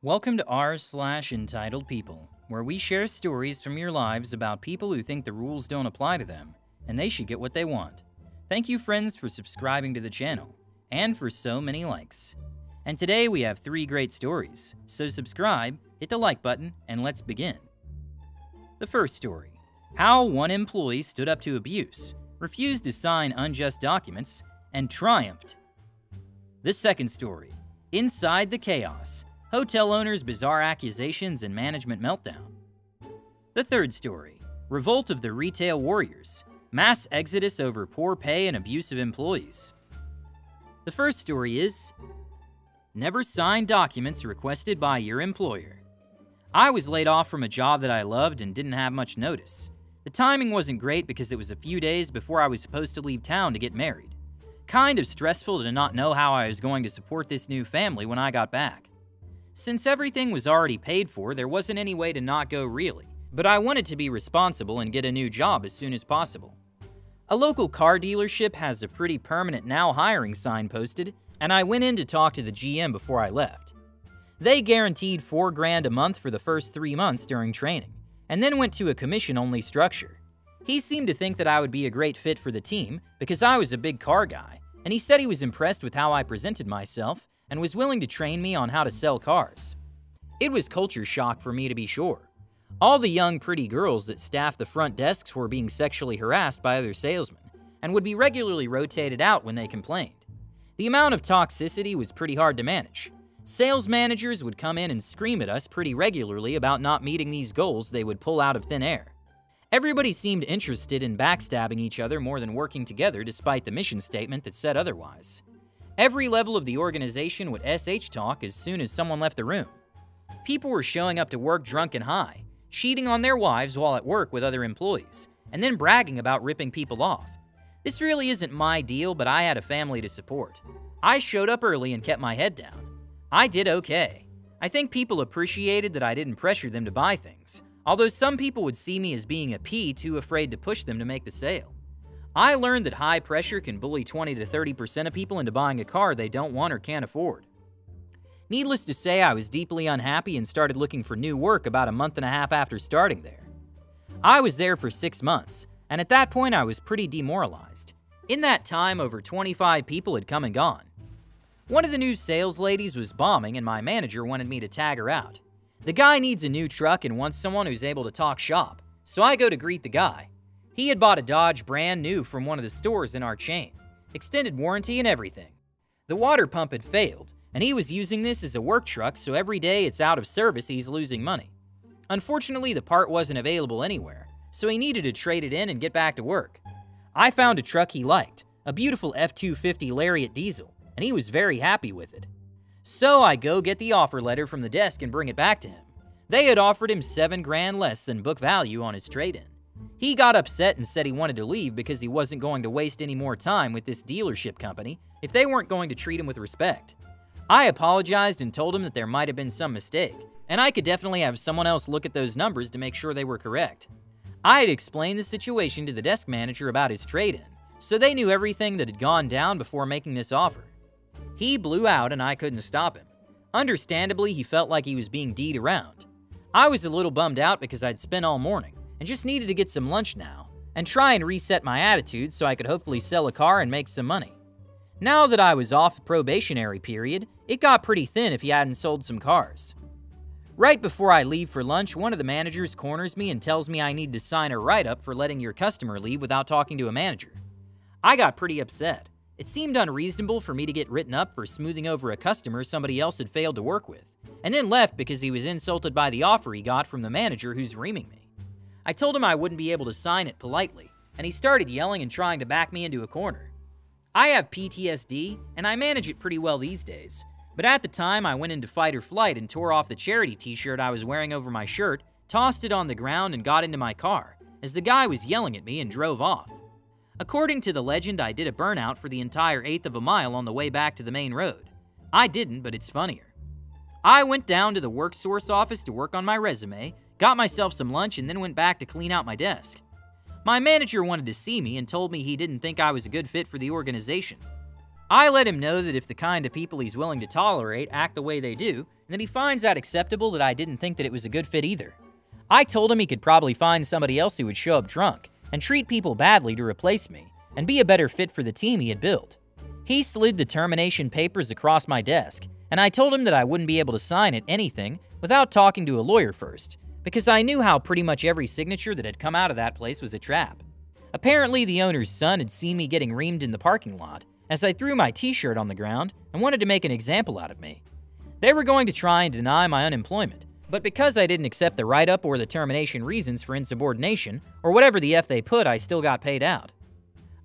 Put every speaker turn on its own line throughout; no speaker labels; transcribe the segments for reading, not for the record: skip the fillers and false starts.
Welcome to r/Entitled People, where we share stories from your lives about people who think the rules don't apply to them, and they should get what they want. Thank you, friends, for subscribing to the channel, and for so many likes. And today we have 3 great stories, so subscribe, hit the like button, and let's begin. The first story: how one employee stood up to abuse, refused to sign unjust documents, and triumphed. The second story: inside the chaos, hotel owners' bizarre accusations and management meltdown. The third story: revolt of the retail warriors, mass exodus over poor pay and abusive employees. The first story is: never sign documents requested by your employer. I was laid off from a job that I loved and didn't have much notice. The timing wasn't great because it was a few days before I was supposed to leave town to get married. Kind of stressful to not know how I was going to support this new family when I got back. Since everything was already paid for, there wasn't any way to not go really, but I wanted to be responsible and get a new job as soon as possible. A local car dealership has a pretty permanent now hiring sign posted, and I went in to talk to the GM before I left. They guaranteed $4 grand a month for the first 3 months during training, and then went to a commission-only structure. He seemed to think that I would be a great fit for the team because I was a big car guy, and he said he was impressed with how I presented myself and was willing to train me on how to sell cars. It was culture shock for me, to be sure. All the young pretty girls that staffed the front desks were being sexually harassed by other salesmen and would be regularly rotated out when they complained. The amount of toxicity was pretty hard to manage. Sales managers would come in and scream at us pretty regularly about not meeting these goals they would pull out of thin air. Everybody seemed interested in backstabbing each other more than working together despite the mission statement that said otherwise. Every level of the organization would SH talk as soon as someone left the room. People were showing up to work drunk and high, cheating on their wives while at work with other employees, and then bragging about ripping people off. This really isn't my deal, but I had a family to support. I showed up early and kept my head down. I did okay. I think people appreciated that I didn't pressure them to buy things, although some people would see me as being a P too afraid to push them to make the sale. I learned that high pressure can bully 20 to 30% of people into buying a car they don't want or can't afford. Needless to say, I was deeply unhappy and started looking for new work about a month and a half after starting there. I was there for 6 months, and at that point I was pretty demoralized. In that time, over 25 people had come and gone. One of the new sales ladies was bombing and my manager wanted me to tag her out. The guy needs a new truck and wants someone who's able to talk shop, so I go to greet the guy. He had bought a Dodge brand new from one of the stores in our chain, extended warranty and everything. The water pump had failed, and he was using this as a work truck, so every day it's out of service he's losing money. Unfortunately, the part wasn't available anywhere, so he needed to trade it in and get back to work. I found a truck he liked, a beautiful F-250 Lariat diesel, and he was very happy with it. So I go get the offer letter from the desk and bring it back to him. They had offered him $7 grand less than book value on his trade-in. He got upset and said he wanted to leave because he wasn't going to waste any more time with this dealership company if they weren't going to treat him with respect. I apologized and told him that there might have been some mistake, and I could definitely have someone else look at those numbers to make sure they were correct. I had explained the situation to the desk manager about his trade-in, so they knew everything that had gone down before making this offer. He blew out and I couldn't stop him. Understandably, he felt like he was being D'd around. I was a little bummed out because I'd spent all morning and just needed to get some lunch now, and try and reset my attitude so I could hopefully sell a car and make some money. Now that I was off the probationary period, it got pretty thin if he hadn't sold some cars. Right before I leave for lunch, one of the managers corners me and tells me I need to sign a write-up for letting your customer leave without talking to a manager. I got pretty upset. It seemed unreasonable for me to get written up for smoothing over a customer somebody else had failed to work with, and then left because he was insulted by the offer he got from the manager who's reaming me. I told him I wouldn't be able to sign it politely, and he started yelling and trying to back me into a corner. I have PTSD, and I manage it pretty well these days, but at the time I went into fight or flight and tore off the charity t-shirt I was wearing over my shirt, tossed it on the ground, and got into my car, as the guy was yelling at me and drove off. According to the legend, I did a burnout for the entire 1/8 of a mile on the way back to the main road. I didn't, but it's funnier. I went down to the WorkSource office to work on my resume, got myself some lunch, and then went back to clean out my desk. My manager wanted to see me and told me he didn't think I was a good fit for the organization. I let him know that if the kind of people he's willing to tolerate act the way they do, and that he finds that acceptable, that I didn't think that it was a good fit either. I told him he could probably find somebody else who would show up drunk and treat people badly to replace me, and be a better fit for the team he had built. He slid the termination papers across my desk, and I told him that I wouldn't be able to sign anything without talking to a lawyer first, because I knew how pretty much every signature that had come out of that place was a trap. Apparently, the owner's son had seen me getting reamed in the parking lot as I threw my t-shirt on the ground and wanted to make an example out of me. They were going to try and deny my unemployment, but because I didn't accept the write-up or the termination reasons for insubordination, or whatever the F they put, I still got paid out.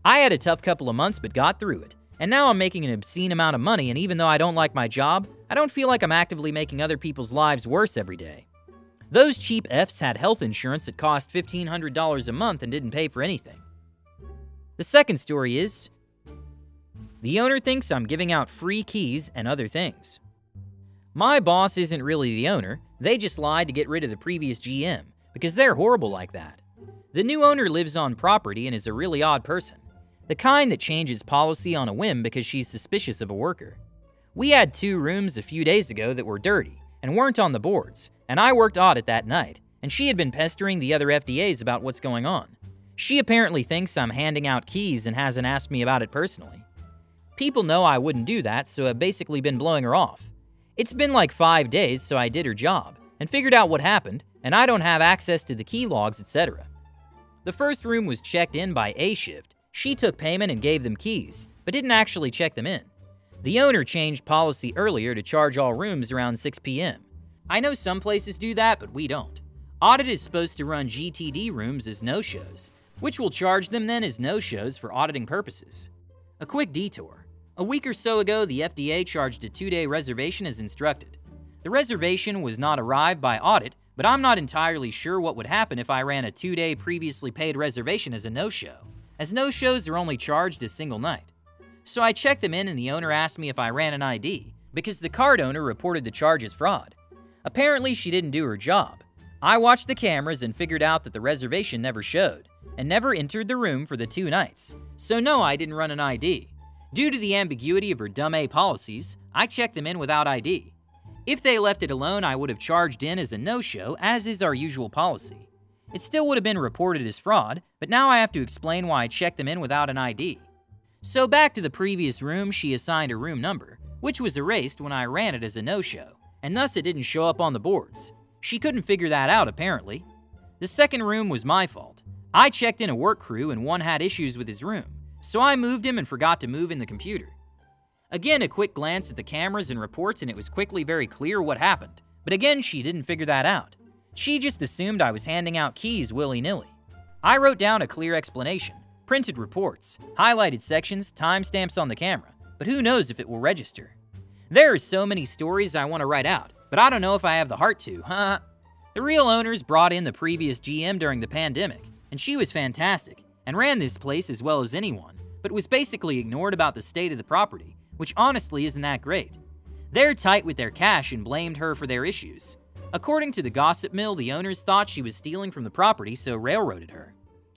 I had a tough couple of months but got through it, and now I'm making an obscene amount of money, and even though I don't like my job, I don't feel like I'm actively making other people's lives worse every day. Those cheap Fs had health insurance that cost $1,500 a month and didn't pay for anything. The second story is, the owner thinks I'm giving out free keys and other things. My boss isn't really the owner, they just lied to get rid of the previous GM, because they're horrible like that. The new owner lives on property and is a really odd person, the kind that changes policy on a whim because she's suspicious of a worker. We had 2 rooms a few days ago that were dirty and weren't on the boards, and I worked audit that night, and she had been pestering the other FDAs about what's going on. She apparently thinks I'm handing out keys and hasn't asked me about it personally. People know I wouldn't do that, so I've basically been blowing her off. It's been like 5 days, so I did her job and figured out what happened, and I don't have access to the key logs, etc. The first room was checked in by A shift. She took payment and gave them keys, but didn't actually check them in. The owner changed policy earlier to charge all rooms around 6 p.m. I know some places do that, but we don't. Audit is supposed to run GTD rooms as no-shows, which will charge them then as no-shows for auditing purposes. A quick detour. A week or so ago, the FDA charged a 2-day reservation as instructed. The reservation was not arrived by audit, but I'm not entirely sure what would happen if I ran a 2-day previously paid reservation as a no-show, as no-shows are only charged a single night. So I checked them in and the owner asked me if I ran an ID, because the card owner reported the charge as fraud. Apparently she didn't do her job. I watched the cameras and figured out that the reservation never showed, and never entered the room for the 2 nights. So no, I didn't run an ID. Due to the ambiguity of her dumb A policies, I checked them in without ID. If they left it alone, I would have charged in as a no-show, as is our usual policy. It still would have been reported as fraud, but now I have to explain why I checked them in without an ID. So back to the previous room, she assigned a room number, which was erased when I ran it as a no-show, and thus it didn't show up on the boards. She couldn't figure that out, apparently. The second room was my fault. I checked in a work crew and one had issues with his room, so I moved him and forgot to move in the computer. Again, a quick glance at the cameras and reports and it was quickly very clear what happened, but again, she didn't figure that out. She just assumed I was handing out keys willy-nilly. I wrote down a clear explanation, printed reports, highlighted sections, timestamps on the camera, but who knows if it will register. There are so many stories I want to write out, but I don't know if I have the heart to, huh? The real owners brought in the previous GM during the pandemic, and she was fantastic, and ran this place as well as anyone, but was basically ignored about the state of the property, which honestly isn't that great. They're tight with their cash and blamed her for their issues. According to the gossip mill, the owners thought she was stealing from the property, so railroaded her.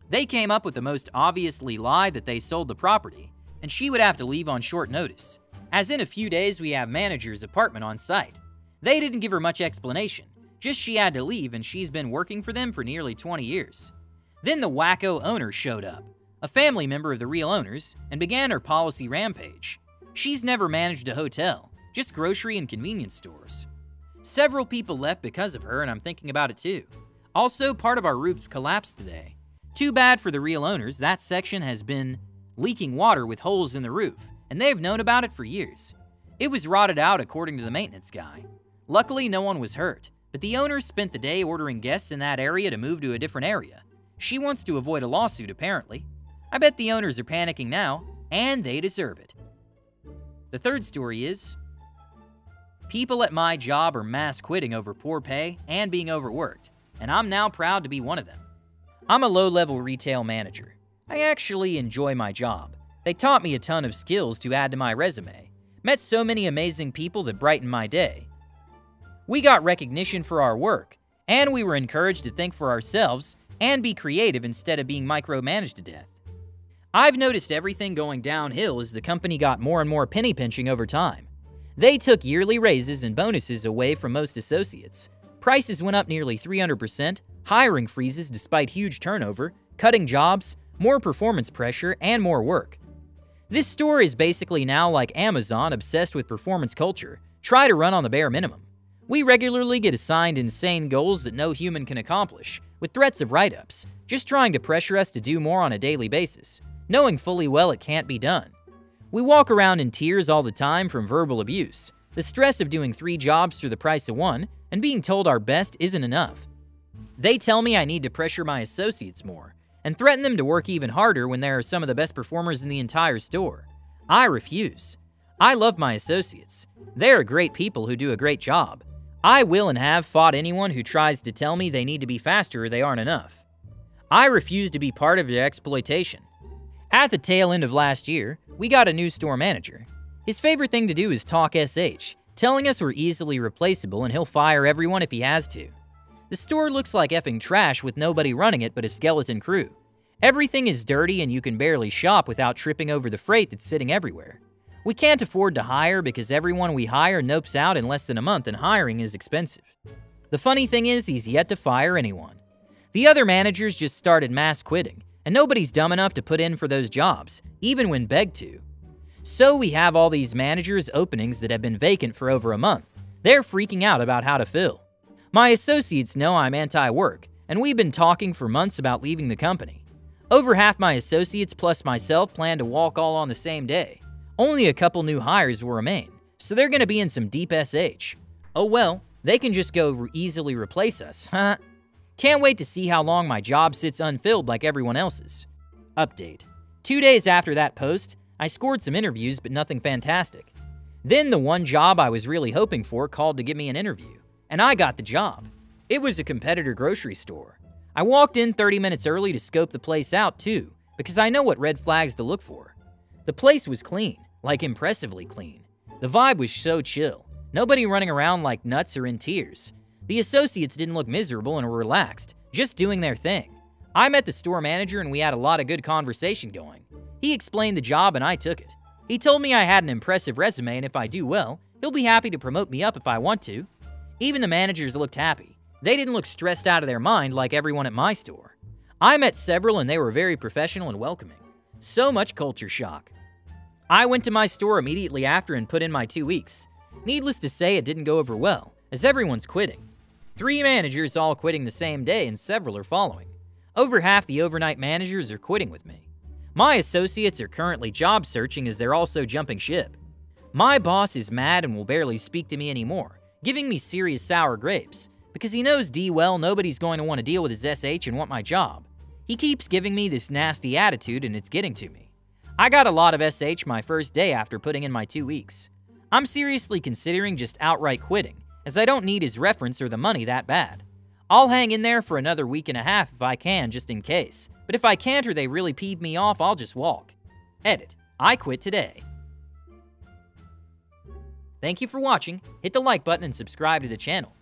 They came up with the most obviously lie that they sold the property, and she would have to leave on short notice. As in a few days, we have manager's apartment on site. They didn't give her much explanation, just she had to leave and she's been working for them for nearly 20 years. Then the wacko owner showed up, a family member of the real owners, and began her policy rampage. She's never managed a hotel, just grocery and convenience stores. Several people left because of her, and I'm thinking about it too. Also, part of our roof collapsed today. Too bad for the real owners, that section has been leaking water with holes in the roof, and they've known about it for years. It was rotted out according to the maintenance guy. Luckily, no one was hurt, but the owners spent the day ordering guests in that area to move to a different area. She wants to avoid a lawsuit, apparently. I bet the owners are panicking now, and they deserve it. The third story is, people at my job are mass quitting over poor pay and being overworked, and I'm now proud to be one of them. I'm a low-level retail manager. I actually enjoy my job. They taught me a ton of skills to add to my resume. Met so many amazing people that brightened my day. We got recognition for our work, and we were encouraged to think for ourselves and be creative instead of being micromanaged to death. I've noticed everything going downhill as the company got more and more penny pinching over time. They took yearly raises and bonuses away from most associates. Prices went up nearly 300%, hiring freezes despite huge turnover, cutting jobs, more performance pressure, and more work. This store is basically now like Amazon, obsessed with performance culture, try to run on the bare minimum. We regularly get assigned insane goals that no human can accomplish, with threats of write-ups, just trying to pressure us to do more on a daily basis, knowing fully well it can't be done. We walk around in tears all the time from verbal abuse, the stress of doing 3 jobs for the price of 1, and being told our best isn't enough. They tell me I need to pressure my associates more, and threaten them to work even harder when there are some of the best performers in the entire store. I refuse. I love my associates. They are great people who do a great job. I will and have fought anyone who tries to tell me they need to be faster or they aren't enough. I refuse to be part of their exploitation. At the tail end of last year, we got a new store manager. His favorite thing to do is talk SH, telling us we're easily replaceable and he'll fire everyone if he has to. The store looks like effing trash with nobody running it but a skeleton crew. Everything is dirty and you can barely shop without tripping over the freight that's sitting everywhere. We can't afford to hire because everyone we hire nopes out in less than a month and hiring is expensive. The funny thing is he's yet to fire anyone. The other managers just started mass quitting, and nobody's dumb enough to put in for those jobs, even when begged to. So we have all these managers' openings that have been vacant for over a month. They're freaking out about how to fill. My associates know I'm anti-work, and we've been talking for months about leaving the company. Over half my associates plus myself plan to walk all on the same day. Only a couple new hires will remain, so they're gonna be in some deep SH. Oh well, they can just go easily replace us, huh? Can't wait to see how long my job sits unfilled like everyone else's. Update. 2 days after that post, I scored some interviews but nothing fantastic. Then the one job I was really hoping for called to give me an interview, and I got the job. It was a competitor grocery store. I walked in 30 minutes early to scope the place out too, because I know what red flags to look for. The place was clean, like impressively clean. The vibe was so chill, nobody running around like nuts or in tears. The associates didn't look miserable and were relaxed, just doing their thing. I met the store manager and we had a lot of good conversation going. He explained the job and I took it. He told me I had an impressive resume and if I do well, he'll be happy to promote me up if I want to. Even the managers looked happy. They didn't look stressed out of their mind like everyone at my store. I met several and they were very professional and welcoming. So much culture shock. I went to my store immediately after and put in my 2 weeks. Needless to say, it didn't go over well, as everyone's quitting. 3 managers all quitting the same day and several are following. Over half the overnight managers are quitting with me. My associates are currently job searching as they're also jumping ship. My boss is mad and will barely speak to me anymore, giving me serious sour grapes, because he knows well nobody's going to want to deal with his SH and want my job. He keeps giving me this nasty attitude and it's getting to me. I got a lot of SH my first day after putting in my 2 weeks. I'm seriously considering just outright quitting, as I don't need his reference or the money that bad. I'll hang in there for another week and a half if I can, just in case. But if I can't or they really peeve me off, I'll just walk. Edit. I quit today. Thank you for watching. Hit the like button and subscribe to the channel.